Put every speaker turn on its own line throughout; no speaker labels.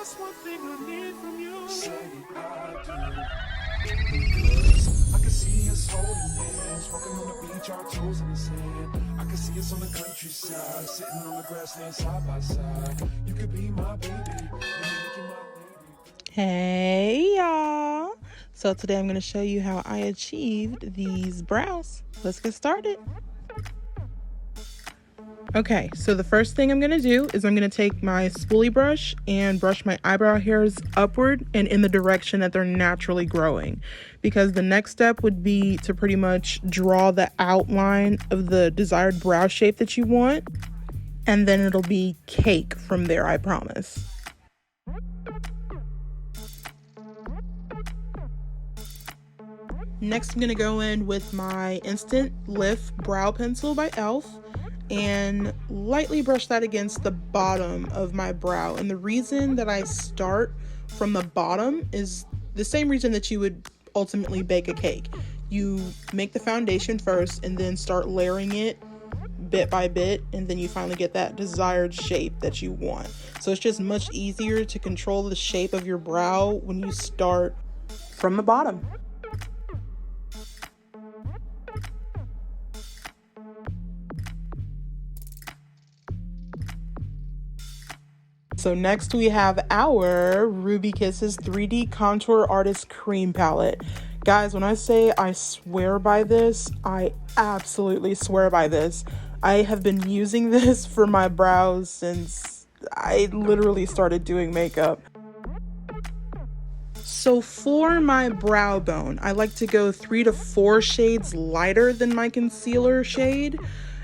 Just one thing I need from you. Say I do. Because I can see us holding hands, walking on the beach, our toes in the sand. I can see us on the countryside, sitting on the grassland side by side. You could be my baby, let me make you my lady.
Hey y'all, so today I'm going to show you how I achieved these brows. Let's get started. Okay, so the first thing I'm going to do is I'm going to take my spoolie brush and brush my eyebrow hairs upward and in the direction that they're naturally growing, because the next step would be to pretty much draw the outline of the desired brow shape that you want, and then it'll be cake from there, I promise. Next, I'm going to go in with my Instant Lift Brow Pencil by e.l.f. and lightly brush that against the bottom of my brow. And the reason that I start from the bottom is the same reason that you would ultimately bake a cake. You make the foundation first and then start layering it bit by bit, and then you finally get that desired shape that you want. So it's just much easier to control the shape of your brow when you start from the bottom. So next we have our Ruby Kisses 3D Contour Artist Cream Palette. Guys, when I say I swear by this, I absolutely swear by this. I have been using this for my brows since I literally started doing makeup. So for my brow bone, I like to go 3 to 4 shades lighter than my concealer shade.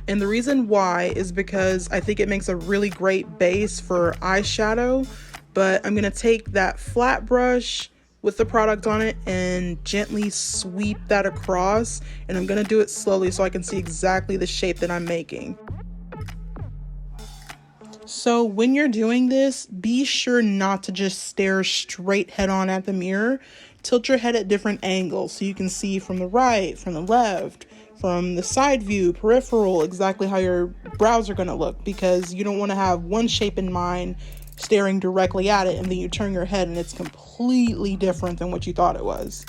And the reason why is because I think it makes a really great base for eyeshadow. But I'm going to take that flat brush with the product on it and gently sweep that across. And I'm going to do it slowly so I can see exactly the shape that I'm making. So when you're doing this, be sure not to just stare straight head on at the mirror. Tilt your head at different angles so you can see from the right, from the left, from the side view, peripheral, exactly how your brows are going to look, because you don't want to have one shape in mind staring directly at it and then you turn your head and it's completely different than what you thought it was.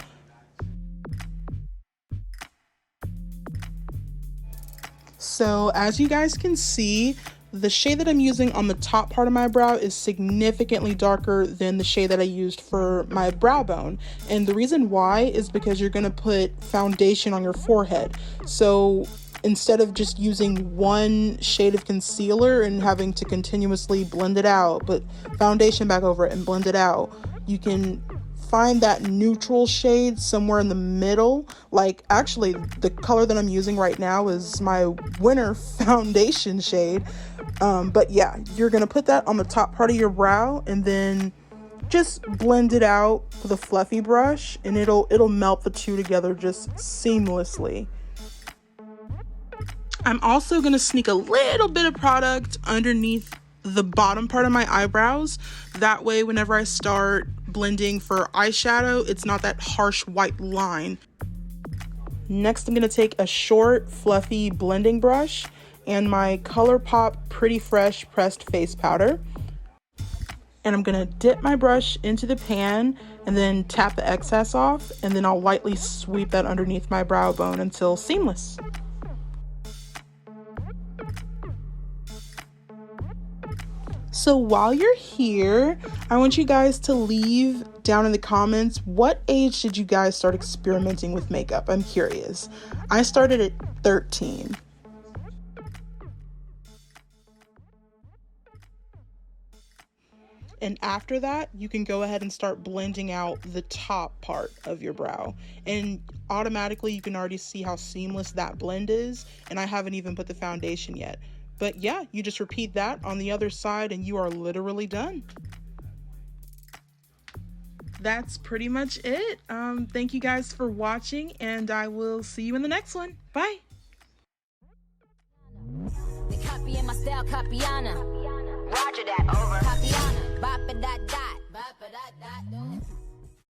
So as you guys can see, the shade that I'm using on the top part of my brow is significantly darker than the shade that I used for my brow bone. And the reason why is because you're going to put foundation on your forehead. So instead of just using one shade of concealer and having to continuously blend it out, put foundation back over it and blend it out, you can find that neutral shade somewhere in the middle. Like, actually, the color that I'm using right now is my winter foundation shade. But yeah, you're gonna put that on the top part of your brow and then just blend it out with a fluffy brush, and it'll melt the two together just seamlessly. I'm also gonna sneak a little bit of product underneath the bottom part of my eyebrows. That way, whenever I start blending for eyeshadow, it's not that harsh white line. Next, I'm gonna take a short, fluffy blending brush and my ColourPop Pretty Fresh Pressed Face Powder. And I'm gonna dip my brush into the pan and then tap the excess off, and then I'll lightly sweep that underneath my brow bone until seamless. So while you're here, I want you guys to leave down in the comments, what age did you guys start experimenting with makeup? I'm curious. I started at 13. And after that, you can go ahead and start blending out the top part of your brow. And automatically, you can already see how seamless that blend is. And I haven't even put the foundation yet. But yeah, you just repeat that on the other side and you are literally done. That's pretty much it. Thank you guys for watching, and I will see you in the next one. Bye.
They copying my style, Copiana. Roger that, over. Copiana, bop it, dot, dot. Bop it, dot, dot.